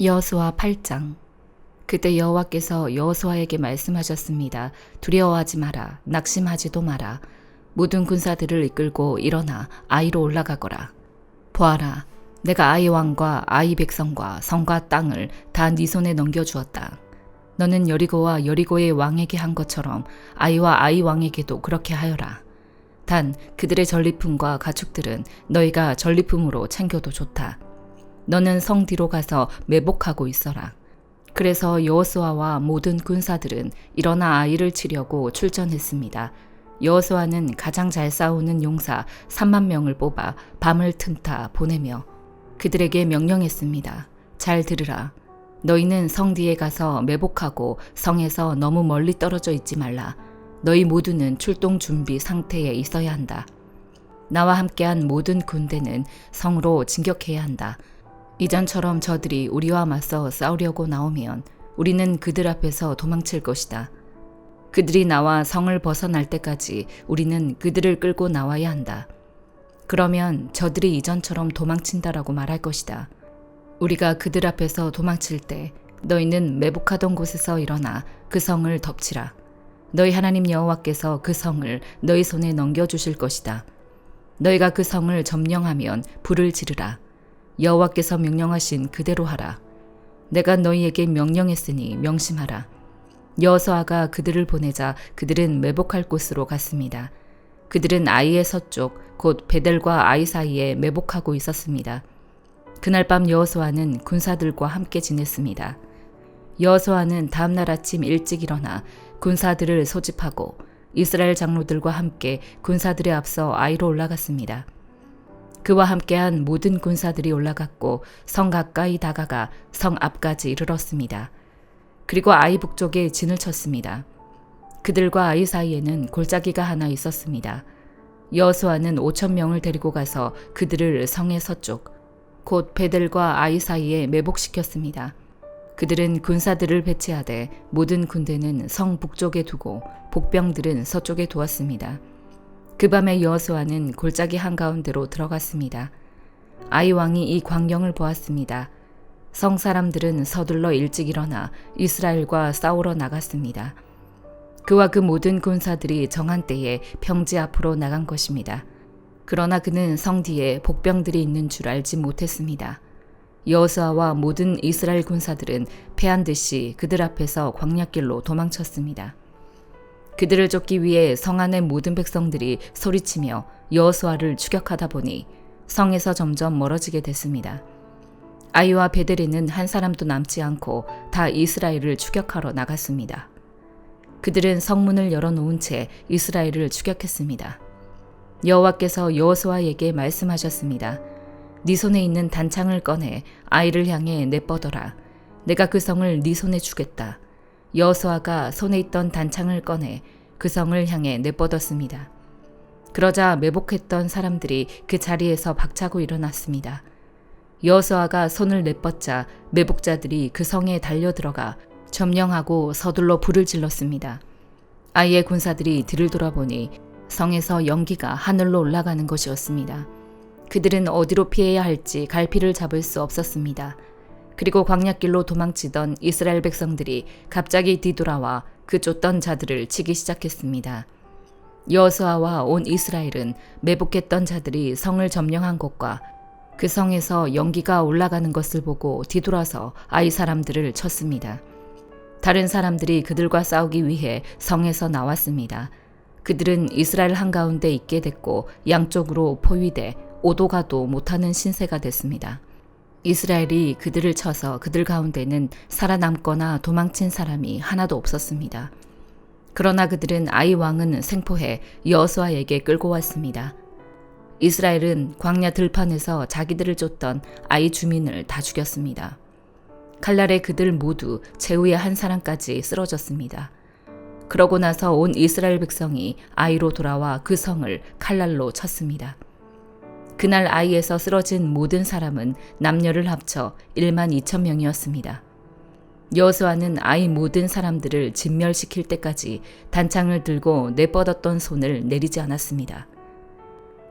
여호수아 8장. 그때 여호와께서 여호수아에게 말씀하셨습니다. 두려워하지 마라. 낙심하지도 마라. 모든 군사들을 이끌고 일어나 아이로 올라가거라. 보아라, 내가 아이 왕과 아이 백성과 성과 땅을 다 네 손에 넘겨주었다. 너는 여리고와 여리고의 왕에게 한 것처럼 아이와 아이 왕에게도 그렇게 하여라. 단 그들의 전리품과 가축들은 너희가 전리품으로 챙겨도 좋다. 너는 성 뒤로 가서 매복하고 있어라. 그래서 여호수아와 모든 군사들은 일어나 아이를 치려고 출전했습니다. 여호수아는 가장 잘 싸우는 용사 3만 명을 뽑아 밤을 틈타 보내며 그들에게 명령했습니다. 잘 들으라. 너희는 성 뒤에 가서 매복하고 성에서 너무 멀리 떨어져 있지 말라. 너희 모두는 출동 준비 상태에 있어야 한다. 나와 함께한 모든 군대는 성으로 진격해야 한다. 이전처럼 저들이 우리와 맞서 싸우려고 나오면 우리는 그들 앞에서 도망칠 것이다. 그들이 나와 성을 벗어날 때까지 우리는 그들을 끌고 나와야 한다. 그러면 저들이 이전처럼 도망친다라고 말할 것이다. 우리가 그들 앞에서 도망칠 때 너희는 매복하던 곳에서 일어나 그 성을 덮치라. 너희 하나님 여호와께서 그 성을 너희 손에 넘겨주실 것이다. 너희가 그 성을 점령하면 불을 지르라. 여호와께서 명령하신 그대로 하라. 내가 너희에게 명령했으니 명심하라. 여호수아가 그들을 보내자 그들은 매복할 곳으로 갔습니다. 그들은 아이의 서쪽 곧 베델과 아이 사이에 매복하고 있었습니다. 그날 밤 여호수아는 군사들과 함께 지냈습니다. 여호수아는 다음날 아침 일찍 일어나 군사들을 소집하고 이스라엘 장로들과 함께 군사들에 앞서 아이로 올라갔습니다. 그와 함께한 모든 군사들이 올라갔고 성 가까이 다가가 성 앞까지 이르렀습니다. 그리고 아이 북쪽에 진을 쳤습니다. 그들과 아이 사이에는 골짜기가 하나 있었습니다. 여호수아는 5천 명을 데리고 가서 그들을 성의 서쪽 곧 베델과 아이 사이에 매복시켰습니다. 그들은 군사들을 배치하되 모든 군대는 성 북쪽에 두고 복병들은 서쪽에 두었습니다. 그 밤에 여호수아는 골짜기 한가운데로 들어갔습니다. 아이 왕이 이 광경을 보았습니다. 성 사람들은 서둘러 일찍 일어나 이스라엘과 싸우러 나갔습니다. 그와 그 모든 군사들이 정한 때에 평지 앞으로 나간 것입니다. 그러나 그는 성 뒤에 복병들이 있는 줄 알지 못했습니다. 여호수아와 모든 이스라엘 군사들은 패한 듯이 그들 앞에서 광야길로 도망쳤습니다. 그들을 쫓기 위해 성 안의 모든 백성들이 소리치며 여호수아를 추격하다 보니 성에서 점점 멀어지게 됐습니다. 아이와 베델에는 한 사람도 남지 않고 다 이스라엘을 추격하러 나갔습니다. 그들은 성문을 열어놓은 채 이스라엘을 추격했습니다. 여호와께서 여호수아에게 말씀하셨습니다. 네 손에 있는 단창을 꺼내 아이를 향해 내뻗어라. 내가 그 성을 네 손에 주겠다. 여호수아가 손에 있던 단창을 꺼내 그 성을 향해 내뻗었습니다. 그러자 매복했던 사람들이 그 자리에서 박차고 일어났습니다. 여호수아가 손을 내뻗자 매복자들이 그 성에 달려들어가 점령하고 서둘러 불을 질렀습니다. 아이의 군사들이 뒤를 돌아보니 성에서 연기가 하늘로 올라가는 것이었습니다. 그들은 어디로 피해야 할지 갈피를 잡을 수 없었습니다. 그리고 광야길로 도망치던 이스라엘 백성들이 갑자기 뒤돌아와 그 쫓던 자들을 치기 시작했습니다. 여호수아와 온 이스라엘은 매복했던 자들이 성을 점령한 곳과 그 성에서 연기가 올라가는 것을 보고 뒤돌아서 아이 사람들을 쳤습니다. 다른 사람들이 그들과 싸우기 위해 성에서 나왔습니다. 그들은 이스라엘 한가운데 있게 됐고 양쪽으로 포위돼 오도 가도 못하는 신세가 됐습니다. 이스라엘이 그들을 쳐서 그들 가운데는 살아남거나 도망친 사람이 하나도 없었습니다. 그러나 그들은 아이 왕은 생포해 여호수아에게 끌고 왔습니다. 이스라엘은 광야 들판에서 자기들을 쫓던 아이 주민을 다 죽였습니다. 칼날에 그들 모두 제후의 한 사람까지 쓰러졌습니다. 그러고 나서 온 이스라엘 백성이 아이로 돌아와 그 성을 칼날로 쳤습니다. 그날 아이에서 쓰러진 모든 사람은 남녀를 합쳐 1만 2천 명이었습니다. 여호수아는 아이 모든 사람들을 진멸시킬 때까지 단창을 들고 내뻗었던 손을 내리지 않았습니다.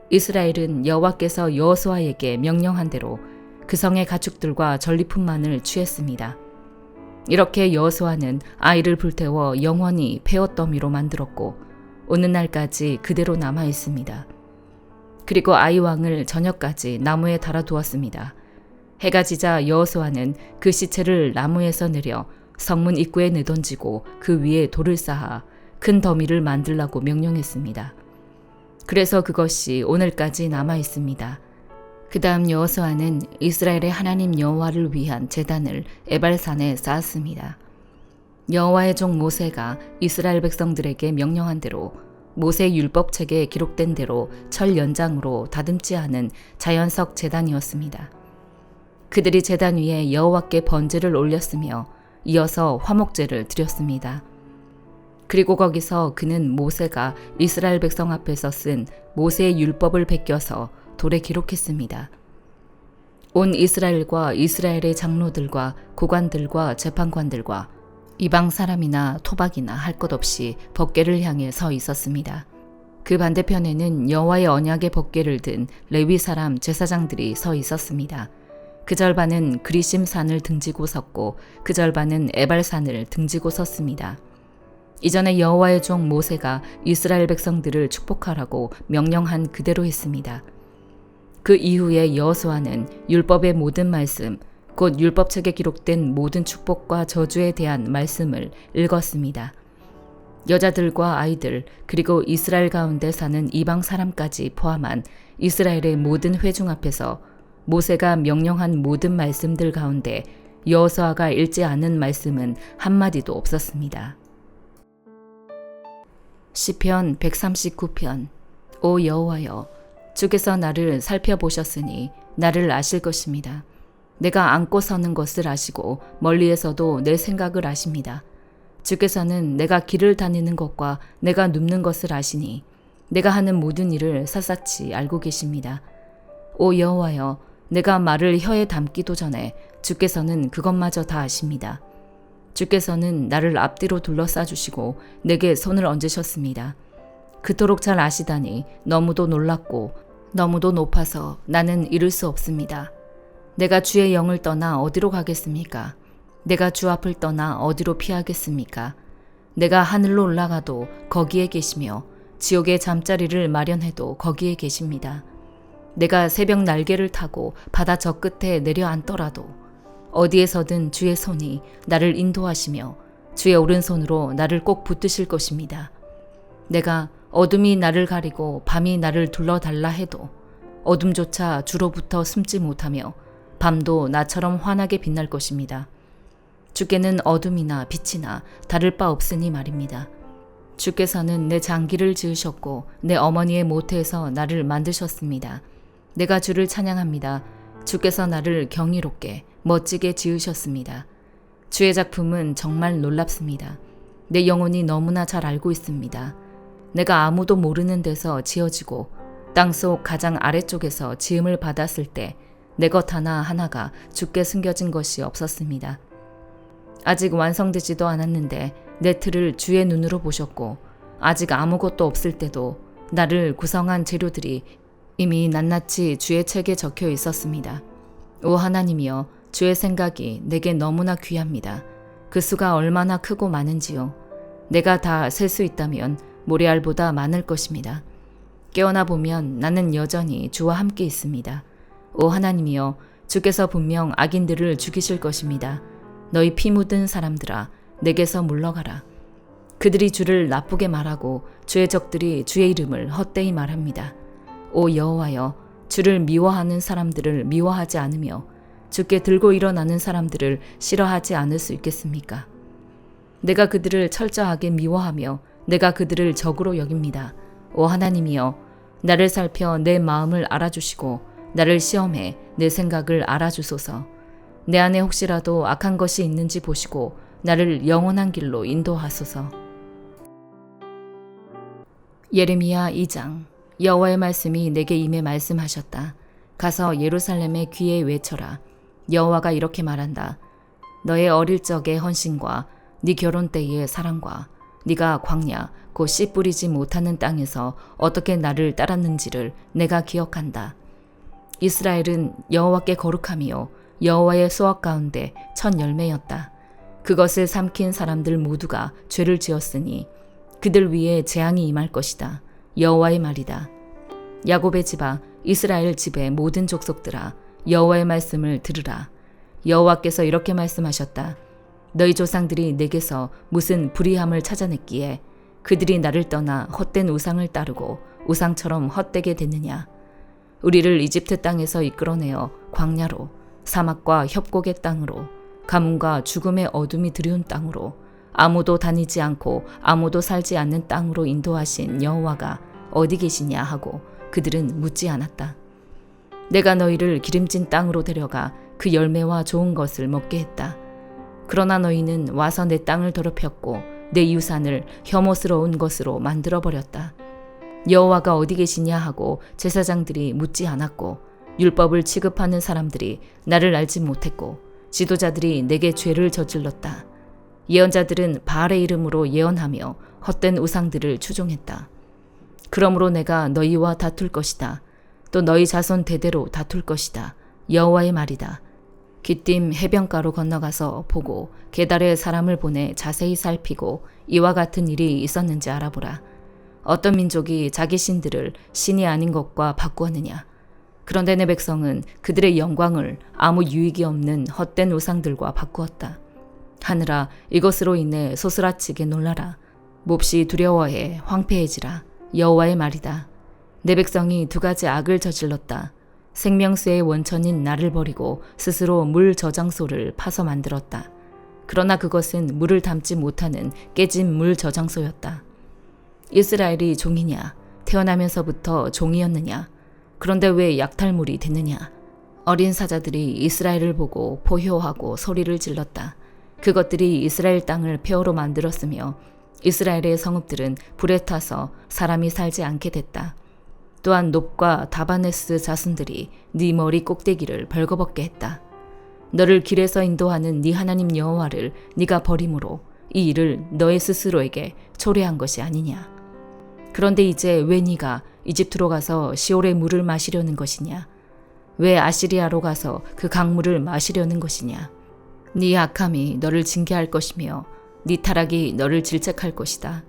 이스라엘은 여호와께서 여호수아에게 명령한 대로 그 성의 가축들과 전리품만을 취했습니다. 이렇게 여호수아는 아이를 불태워 영원히 폐허더미로 만들었고 오는 날까지 그대로 남아 있습니다. 그리고 아이 왕을 저녁까지 나무에 달아두었습니다. 해가 지자 여호수아는 그 시체를 나무에서 내려 성문 입구에 내던지고 그 위에 돌을 쌓아 큰 더미를 만들라고 명령했습니다. 그래서 그것이 오늘까지 남아 있습니다. 그 다음 여호수아는 이스라엘의 하나님 여호와를 위한 제단을 에발산에 쌓았습니다. 여호와의 종 모세가 이스라엘 백성들에게 명령한 대로 모세 율법책에 기록된 대로 철 연장으로 다듬지 않은 자연석 제단이었습니다. 그들이 제단 위에 여호와께 번제를 올렸으며 이어서 화목제를 드렸습니다. 그리고 거기서 그는 모세가 이스라엘 백성 앞에서 쓴 모세의 율법을 베껴서 돌에 기록했습니다. 온 이스라엘과 이스라엘의 장로들과 고관들과 재판관들과 이방 사람이나 토박이나 할 것 없이 법궤를 향해 서 있었습니다. 그 반대편에는 여호와의 언약의 법궤를 든 레위 사람 제사장들이 서 있었습니다. 그 절반은 그리심 산을 등지고 섰고 그 절반은 에발산을 등지고 섰습니다. 이전에 여호와의 종 모세가 이스라엘 백성들을 축복하라고 명령한 그대로 했습니다. 그 이후에 여호수아는 율법의 모든 말씀, 곧 율법책에 기록된 모든 축복과 저주에 대한 말씀을 읽었습니다. 여자들과 아이들 그리고 이스라엘 가운데 사는 이방 사람까지 포함한 이스라엘의 모든 회중 앞에서 모세가 명령한 모든 말씀들 가운데 여호수아가 읽지 않은 말씀은 한마디도 없었습니다. 시편 139편. 오 여호와여, 주께서 나를 살펴보셨으니 나를 아실 것입니다. 내가 앉고 서는 것을 아시고 멀리에서도 내 생각을 아십니다. 주께서는 내가 길을 다니는 것과 내가 눕는 것을 아시니 내가 하는 모든 일을 샅샅이 알고 계십니다. 오 여호와여, 내가 말을 혀에 담기도 전에 주께서는 그것마저 다 아십니다. 주께서는 나를 앞뒤로 둘러싸 주시고 내게 손을 얹으셨습니다. 그토록 잘 아시다니 너무도 놀랍고 너무도 높아서 나는 이룰 수 없습니다. 내가 주의 영을 떠나 어디로 가겠습니까? 내가 주 앞을 떠나 어디로 피하겠습니까? 내가 하늘로 올라가도 거기에 계시며 지옥의 잠자리를 마련해도 거기에 계십니다. 내가 새벽 날개를 타고 바다 저 끝에 내려앉더라도 어디에서든 주의 손이 나를 인도하시며 주의 오른손으로 나를 꼭 붙드실 것입니다. 내가 어둠이 나를 가리고 밤이 나를 둘러달라 해도 어둠조차 주로부터 숨지 못하며 밤도 나처럼 환하게 빛날 것입니다. 주께는 어둠이나 빛이나 다를 바 없으니 말입니다. 주께서는 내 장기를 지으셨고 내 어머니의 모태에서 나를 만드셨습니다. 내가 주를 찬양합니다. 주께서 나를 경이롭게 멋지게 지으셨습니다. 주의 작품은 정말 놀랍습니다. 내 영혼이 너무나 잘 알고 있습니다. 내가 아무도 모르는 데서 지어지고 땅속 가장 아래쪽에서 지음을 받았을 때 내 것 하나하나가 주께 숨겨진 것이 없었습니다. 아직 완성되지도 않았는데 내 틀을 주의 눈으로 보셨고 아직 아무것도 없을 때도 나를 구성한 재료들이 이미 낱낱이 주의 책에 적혀 있었습니다. 오 하나님이여, 주의 생각이 내게 너무나 귀합니다. 그 수가 얼마나 크고 많은지요. 내가 다 셀 수 있다면 모래알보다 많을 것입니다. 깨어나 보면 나는 여전히 주와 함께 있습니다. 오 하나님이여, 주께서 분명 악인들을 죽이실 것입니다. 너희 피 묻은 사람들아, 내게서 물러가라. 그들이 주를 나쁘게 말하고 주의 적들이 주의 이름을 헛되이 말합니다. 오 여호와여, 주를 미워하는 사람들을 미워하지 않으며 주께 들고 일어나는 사람들을 싫어하지 않을 수 있겠습니까? 내가 그들을 철저하게 미워하며 내가 그들을 적으로 여깁니다. 오 하나님이여, 나를 살펴 내 마음을 알아주시고 나를 시험해 내 생각을 알아주소서. 내 안에 혹시라도 악한 것이 있는지 보시고 나를 영원한 길로 인도하소서. 예레미야 2장. 여호와의 말씀이 내게 임해 말씀하셨다. 가서 예루살렘의 귀에 외쳐라. 여호와가 이렇게 말한다. 너의 어릴 적의 헌신과 네 결혼 때의 사랑과 네가 광야 곧 씨 뿌리지 못하는 땅에서 어떻게 나를 따랐는지를 내가 기억한다. 이스라엘은 여호와께 거룩함이요 여호와의 수확 가운데 첫 열매였다. 그것을 삼킨 사람들 모두가 죄를 지었으니 그들 위에 재앙이 임할 것이다. 여호와의 말이다. 야곱의 집아, 이스라엘 집의 모든 족속들아, 여호와의 말씀을 들으라. 여호와께서 이렇게 말씀하셨다. 너희 조상들이 내게서 무슨 불의함을 찾아냈기에 그들이 나를 떠나 헛된 우상을 따르고 우상처럼 헛되게 됐느냐. 우리를 이집트 땅에서 이끌어내어 광야로, 사막과 협곡의 땅으로, 가뭄과 죽음의 어둠이 드리운 땅으로, 아무도 다니지 않고 아무도 살지 않는 땅으로 인도하신 여호와가 어디 계시냐 하고 그들은 묻지 않았다. 내가 너희를 기름진 땅으로 데려가 그 열매와 좋은 것을 먹게 했다. 그러나 너희는 와서 내 땅을 더럽혔고 내 유산을 혐오스러운 것으로 만들어버렸다. 여호와가 어디 계시냐 하고 제사장들이 묻지 않았고 율법을 취급하는 사람들이 나를 알지 못했고 지도자들이 내게 죄를 저질렀다. 예언자들은 바알의 이름으로 예언하며 헛된 우상들을 추종했다. 그러므로 내가 너희와 다툴 것이다. 또 너희 자손 대대로 다툴 것이다. 여호와의 말이다. 기띔 해변가로 건너가서 보고 게달에 사람을 보내 자세히 살피고 이와 같은 일이 있었는지 알아보라. 어떤 민족이 자기 신들을 신이 아닌 것과 바꾸었느냐. 그런데 내 백성은 그들의 영광을 아무 유익이 없는 헛된 우상들과 바꾸었다. 하늘아, 이것으로 인해 소스라치게 놀라라. 몹시 두려워해 황폐해지라. 여호와의 말이다. 내 백성이 두 가지 악을 저질렀다. 생명수의 원천인 나를 버리고 스스로 물 저장소를 파서 만들었다. 그러나 그것은 물을 담지 못하는 깨진 물 저장소였다. 이스라엘이 종이냐? 태어나면서부터 종이었느냐? 그런데 왜 약탈물이 됐느냐? 어린 사자들이 이스라엘을 보고 포효하고 소리를 질렀다. 그것들이 이스라엘 땅을 폐허로 만들었으며 이스라엘의 성읍들은 불에 타서 사람이 살지 않게 됐다. 또한 놉과 다바네스 자손들이 네 머리 꼭대기를 벌거벗게 했다. 너를 길에서 인도하는 네 하나님 여호와를 네가 버림으로 이 일을 너의 스스로에게 초래한 것이 아니냐. 그런데 이제 왜 네가 이집트로 가서 시올의 물을 마시려는 것이냐. 왜 아시리아로 가서 그 강물을 마시려는 것이냐. 네 악함이 너를 징계할 것이며 네 타락이 너를 질책할 것이다.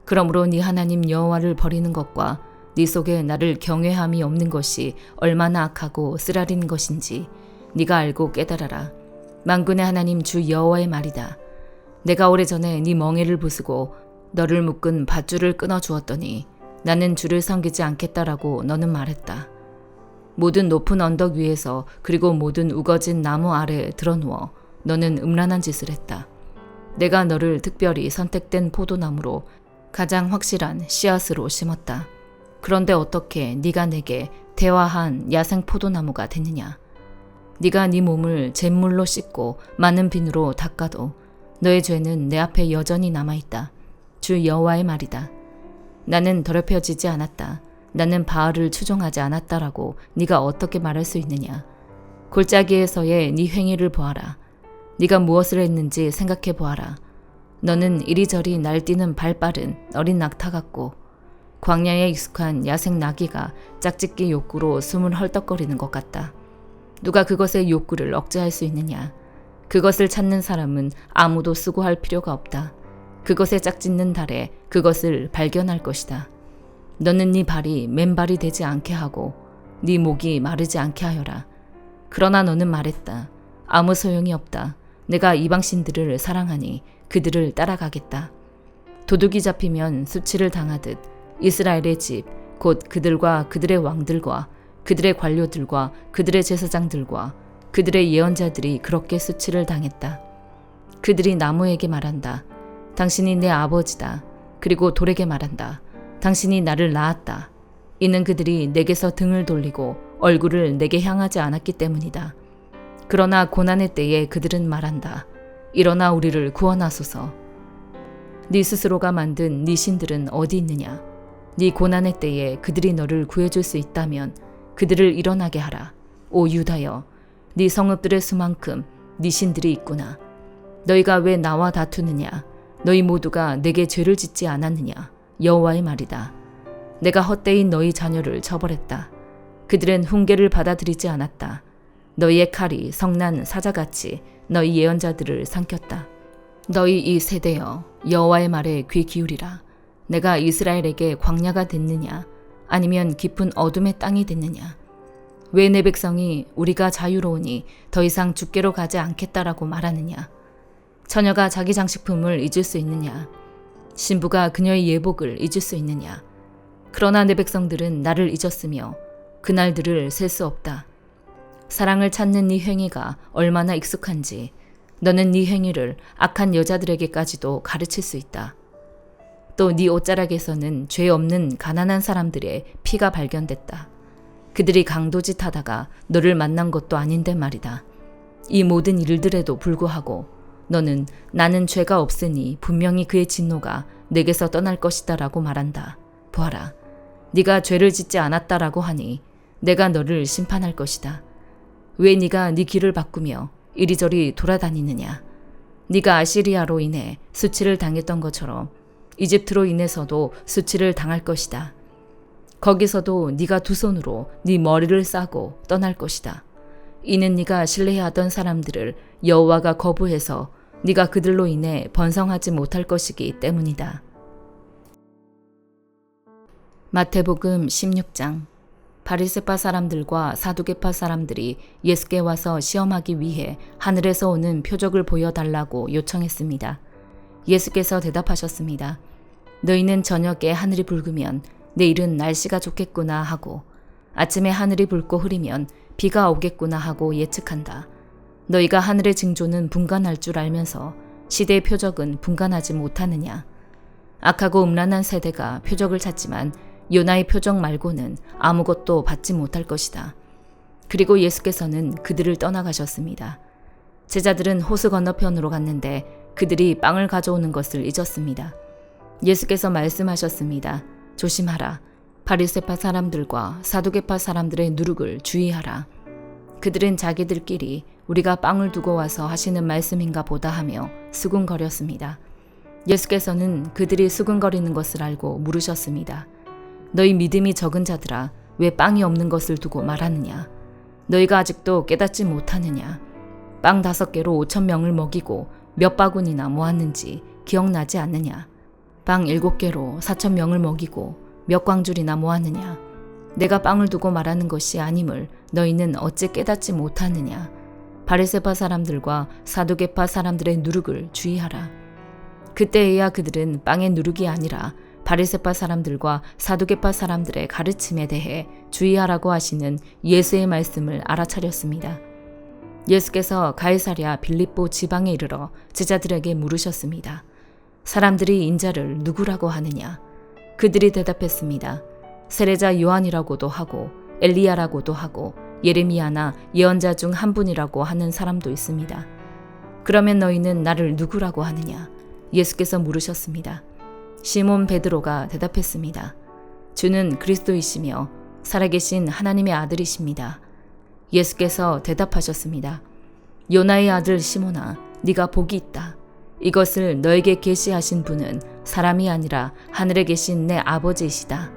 그러므로 네 하나님 여호와를 버리는 것과 네 속에 나를 경외함이 없는 것이 얼마나 악하고 쓰라린 것인지 네가 알고 깨달아라. 만군의 하나님 주 여호와의 말이다. 내가 오래전에 네 멍에를 부수고 너를 묶은 밧줄을 끊어 주었더니 나는 주를 섬기지 않겠다라고 너는 말했다. 모든 높은 언덕 위에서 그리고 모든 우거진 나무 아래에 드러누워 너는 음란한 짓을 했다. 내가 너를 특별히 선택된 포도나무로 가장 확실한 씨앗으로 심었다. 그런데 어떻게 네가 내게 대화한 야생 포도나무가 됐느냐. 네가 네 몸을 잿물로 씻고 많은 비누로 닦아도 너의 죄는 내 앞에 여전히 남아있다. 주 여호와의 말이다. 나는 더럽혀지지 않았다. 나는 바알을 추종하지 않았다라고 네가 어떻게 말할 수 있느냐. 골짜기에서의 네 행위를 보아라. 네가 무엇을 했는지 생각해 보아라. 너는 이리저리 날뛰는 발빠른 어린 낙타 같고 광야에 익숙한 야생 나귀가 짝짓기 욕구로 숨을 헐떡거리는 것 같다. 누가 그것의 욕구를 억제할 수 있느냐. 그것을 찾는 사람은 아무도 수고할 필요가 없다. 그것에 짝짓는 달에 그것을 발견할 것이다. 너는 네 발이 맨발이 되지 않게 하고 네 목이 마르지 않게 하여라. 그러나 너는 말했다. 아무 소용이 없다. 내가 이방신들을 사랑하니 그들을 따라가겠다. 도둑이 잡히면 수치를 당하듯 이스라엘의 집, 곧 그들과 그들의 왕들과 그들의 관료들과 그들의 제사장들과 그들의 예언자들이 그렇게 수치를 당했다. 그들이 나무에게 말한다. 당신이 내 아버지다. 그리고 돌에게 말한다. 당신이 나를 낳았다. 이는 그들이 내게서 등을 돌리고 얼굴을 내게 향하지 않았기 때문이다. 그러나 고난의 때에 그들은 말한다. 일어나 우리를 구원하소서. 네 스스로가 만든 네 신들은 어디 있느냐. 네 고난의 때에 그들이 너를 구해줄 수 있다면 그들을 일어나게 하라. 오 유다여, 네 성읍들의 수만큼 네 신들이 있구나. 너희가 왜 나와 다투느냐. 너희 모두가 내게 죄를 짓지 않았느냐. 여호와의 말이다. 내가 헛되이 너희 자녀를 처벌했다. 그들은 훈계를 받아들이지 않았다. 너희의 칼이 성난 사자같이 너희 예언자들을 삼켰다. 너희 이 세대여 여호와의 말에 귀 기울이라. 내가 이스라엘에게 광야가 됐느냐 아니면 깊은 어둠의 땅이 됐느냐. 왜 내 백성이 우리가 자유로우니 더 이상 죽게로 가지 않겠다라고 말하느냐. 처녀가 자기 장식품을 잊을 수 있느냐. 신부가 그녀의 예복을 잊을 수 있느냐. 그러나 내 백성들은 나를 잊었으며 그날들을 셀 수 없다. 사랑을 찾는 네 행위가 얼마나 익숙한지 너는 네 행위를 악한 여자들에게까지도 가르칠 수 있다. 또 네 옷자락에서는 죄 없는 가난한 사람들의 피가 발견됐다. 그들이 강도짓 하다가 너를 만난 것도 아닌데 말이다. 이 모든 일들에도 불구하고 너는 나는 죄가 없으니 분명히 그의 진노가 내게서 떠날 것이다 라고 말한다. 보아라. 네가 죄를 짓지 않았다라고 하니 내가 너를 심판할 것이다. 왜 네가 네 길을 바꾸며 이리저리 돌아다니느냐. 네가 아시리아로 인해 수치를 당했던 것처럼 이집트로 인해서도 수치를 당할 것이다. 거기서도 네가 두 손으로 네 머리를 싸고 떠날 것이다. 이는 네가 신뢰하던 사람들을 여호와가 거부해서 네가 그들로 인해 번성하지 못할 것이기 때문이다. 마태복음 16장. 바리새파 사람들과 사두개파 사람들이 예수께 와서 시험하기 위해 하늘에서 오는 표적을 보여달라고 요청했습니다. 예수께서 대답하셨습니다. 너희는 저녁에 하늘이 붉으면 내일은 날씨가 좋겠구나 하고 아침에 하늘이 붉고 흐리면 비가 오겠구나 하고 예측한다. 너희가 하늘의 징조는 분간할 줄 알면서 시대의 표적은 분간하지 못하느냐. 악하고 음란한 세대가 표적을 찾지만 요나의 표적 말고는 아무것도 받지 못할 것이다. 그리고 예수께서는 그들을 떠나가셨습니다. 제자들은 호수 건너편으로 갔는데 그들이 빵을 가져오는 것을 잊었습니다. 예수께서 말씀하셨습니다. 조심하라. 바리새파 사람들과 사두개파 사람들의 누룩을 주의하라. 그들은 자기들끼리 우리가 빵을 두고 와서 하시는 말씀인가 보다 하며 수군거렸습니다. 예수께서는 그들이 수군거리는 것을 알고 물으셨습니다. 너희 믿음이 적은 자들아, 왜 빵이 없는 것을 두고 말하느냐? 너희가 아직도 깨닫지 못하느냐? 빵 5개로 5,000명을 먹이고 몇 바구니나 모았는지 기억나지 않느냐? 빵 7개로 4,000명을 먹이고 몇 광줄이나 모았느냐? 내가 빵을 두고 말하는 것이 아님을 너희는 어찌 깨닫지 못하느냐? 바리새파 사람들과 사두개파 사람들의 누룩을 주의하라. 그때에야 그들은 빵의 누룩이 아니라 바리새파 사람들과 사두개파 사람들의 가르침에 대해 주의하라고 하시는 예수의 말씀을 알아차렸습니다. 예수께서 가이사랴 빌립보 지방에 이르러 제자들에게 물으셨습니다. 사람들이 인자를 누구라고 하느냐? 그들이 대답했습니다. 세례자 요한이라고도 하고 엘리야라고도 하고 예레미야나 예언자 중 한 분이라고 하는 사람도 있습니다. 그러면 너희는 나를 누구라고 하느냐? 예수께서 물으셨습니다. 시몬 베드로가 대답했습니다. 주는 그리스도이시며 살아계신 하나님의 아들이십니다. 예수께서 대답하셨습니다. 요나의 아들 시몬아, 네가 복이 있다. 이것을 너에게 계시하신 분은 사람이 아니라 하늘에 계신 내 아버지이시다.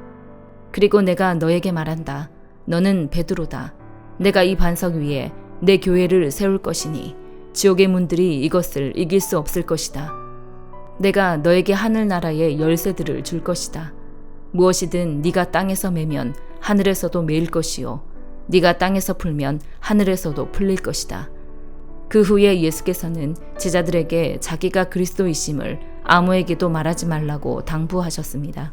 그리고 내가 너에게 말한다. 너는 베드로다. 내가 이 반석 위에 내 교회를 세울 것이니 지옥의 문들이 이것을 이길 수 없을 것이다. 내가 너에게 하늘나라의 열쇠들을 줄 것이다. 무엇이든 네가 땅에서 매면 하늘에서도 매일 것이요 네가 땅에서 풀면 하늘에서도 풀릴 것이다. 그 후에 예수께서는 제자들에게 자기가 그리스도이심을 아무에게도 말하지 말라고 당부하셨습니다.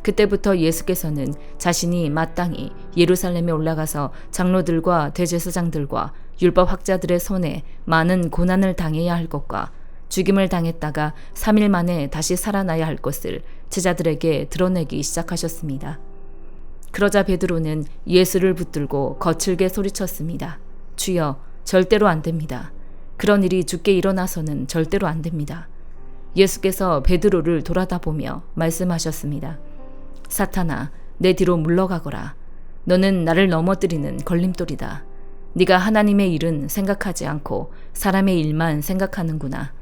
그때부터 예수께서는 자신이 마땅히 예루살렘에 올라가서 장로들과 대제사장들과 율법학자들의 손에 많은 고난을 당해야 할 것과 죽임을 당했다가 3일 만에 다시 살아나야 할 것을 제자들에게 드러내기 시작하셨습니다. 그러자 베드로는 예수를 붙들고 거칠게 소리쳤습니다. 주여, 절대로 안 됩니다. 그런 일이 주께 일어나서는 절대로 안 됩니다. 예수께서 베드로를 돌아다보며 말씀하셨습니다. 사탄아, 내 뒤로 물러가거라. 너는 나를 넘어뜨리는 걸림돌이다. 네가 하나님의 일은 생각하지 않고 사람의 일만 생각하는구나.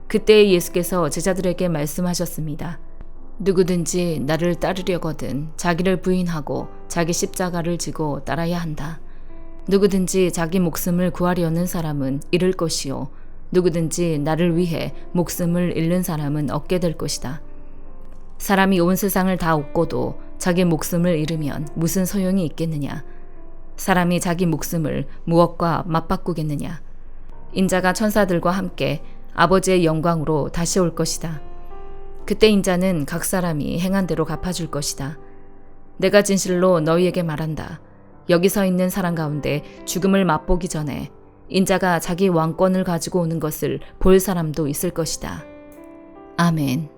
그때 예수께서 제자들에게 말씀하셨습니다. 누구든지 나를 따르려거든 자기를 부인하고 자기 십자가를 지고 따라야 한다. 누구든지 자기 목숨을 구하려는 사람은 잃을 것이요 누구든지 나를 위해 목숨을 잃는 사람은 얻게 될 것이다. 사람이 온 세상을 다 얻고도 자기 목숨을 잃으면 무슨 소용이 있겠느냐? 사람이 자기 목숨을 무엇과 맞바꾸겠느냐? 인자가 천사들과 함께 아버지의 영광으로 다시 올 것이다. 그때 인자는 각 사람이 행한 대로 갚아줄 것이다. 내가 진실로 너희에게 말한다. 여기 서 있는 사람 가운데 죽음을 맛보기 전에 인자가 자기 왕권을 가지고 오는 것을 볼 사람도 있을 것이다. 아멘.